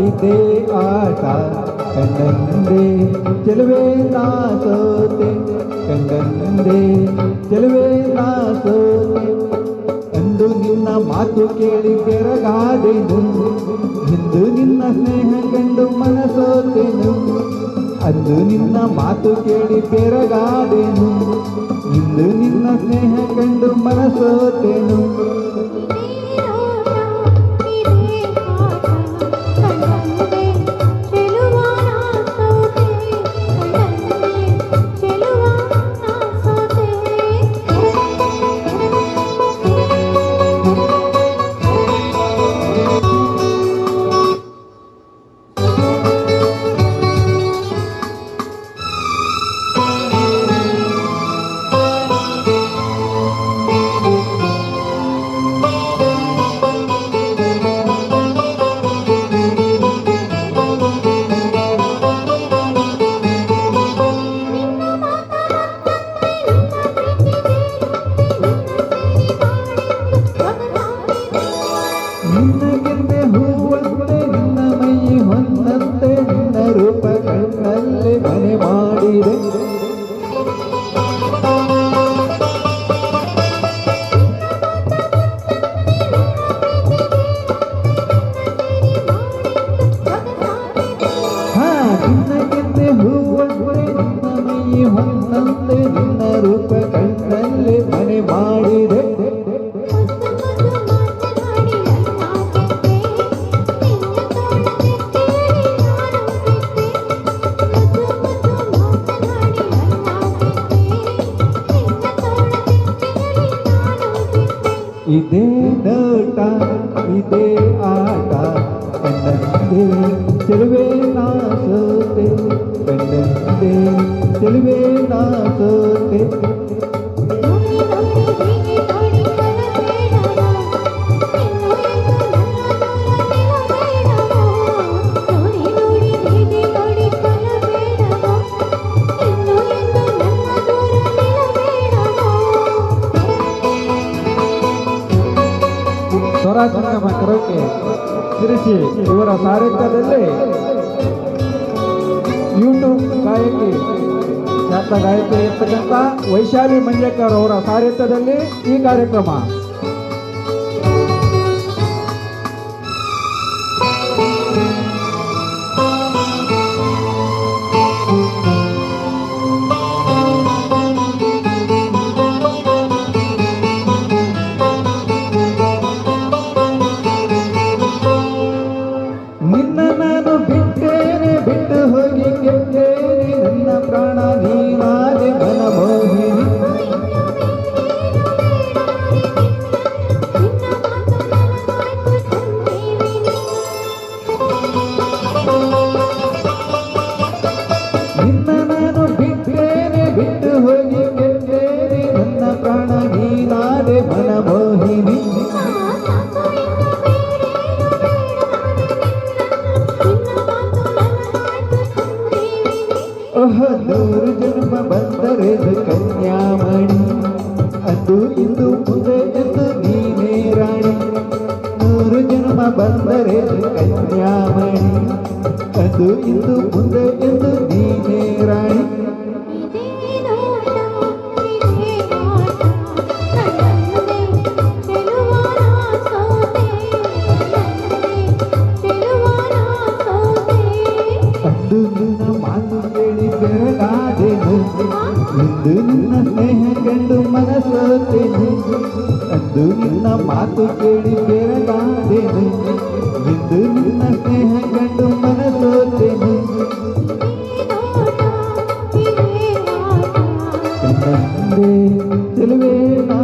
ಇದೇ ಆಟ ಕಂಡಂದೆ ಚೆಲುವೆ ನಾ ಸೋತೆ ಕಂಡಂದೆ ಚೆಲುವೆ ನಾ ಸೋತೆ ಅಂದು ನಿನ್ನ ಮಾತು ಕೇಳಿ ಬೆರಗಾದೆನು ಇಂದು ನಿನ್ನ ಸ್ನೇಹ ಕಂಡು ಮನಸೋತೆನು ಅಂದು ನಿನ್ನ ಮಾತು ಕೇಳಿ ಬೆರಗಾದೆನು ಇಂದು ನಿನ್ನ ಸ್ನೇಹ ಕಂಡು ಮನಸೋತೆನು ನಿನ್ನಗೆಂದೆ ಹೂವಂತೆ ನಿನ್ನ ಮೈ ಹೊನ್ನಂತೆ ನಿನ್ನ ರೂಪ ಕಣ್ಣಲ್ಲಿ ಮನೆ ಮಾಡಿದೆ ನಿನ್ನಗೆಂದೆ ಹೂವಂತೆ ನಿನ್ನ ಮೈ ಹೊನ್ನಂತೆ ನಿನ್ನ ರೂಪ ಕಣ್ಣಲ್ಲಿ ಮನೆ ಮಾಡಿದೆ ಇದೇ ನೋಟ ಇದೇ ಆಟ ಕಂಡಂದೆ ಚೆಲುವೆ ನಾ ಸೋತೆ ಕಂಡಂದೆ ಚೆಲುವೆ ನಾ ಸೋತೆ ಸ್ವರಾಜಂಗಮ ಕರೋಕೆ ಶಿರಸಿ ಇವರ ಸಾಹಿತ್ಯದಲ್ಲಿ ಯೂಟ್ಯೂಬ್ ಗಾಯಕಿ ಖ್ಯಾತ ಗಾಯಕಿ ಇರ್ತಕ್ಕಂಥ ವೈಶಾಲಿ ಮಂಜೇಕರ್ ಅವರ ಸಾಹಿತ್ಯದಲ್ಲಿ ಈ ಕಾರ್ಯಕ್ರಮ ನಿನ್ನ ನಾನು ಬಿಟ್ಟೇನೆ ಬಿಟ್ಟು ಹೋಗಿ ಗೆದ್ದೇನೆ ನನ್ನ ಪ್ರಾಣ ನೀನಾದೆ ಮನಮೋಹಿನಿ ನಿನ್ನ ನಾನು ಬಿಟ್ಟೇನೆ ಬಿಟ್ಟು ಹೋಗಿ ಗೆದ್ದೇನೆ ನನ್ನ ಪ್ರಾಣ ನೀನಾದೆ ಮನಮೋಹಿನಿ ನೂರು ಜನ್ಮ ಬಂದರೆ ಕನ್ಯಾಮಣಿ ಅದು ಇಂದು ಮುಂದೆ ಎಂದು ನೀನೇ ರಾಣಿ ನೂರು ಜನ್ಮ ಬಂದರೆ ಕನ್ಯಾಮಣಿ ಅದು ಇಂದು ಮುಂದೆ ಎಂದು ನೀನೇ ರಾಣಿ ಅಂದು ನಿನ್ನ ಮಾತು ಕೇಳಿ ಬೆರಗಾದೆನು ಇಂದು ನಿನ್ನ ಸ್ನೇಹ ಕಂಡು ಮನಸೋತೆನು ಅಂದು ನಿನ್ನ ಮಾತು ಕೇಳಿ ಬೆರಗಾದೆನು ಇಂದು ನಿನ್ನ ಸ್ನೇಹ ಕಂಡು ಮನಸೋತೆನು ಕಂಡಂದೆ ಚೆಲುವೆ ನಾ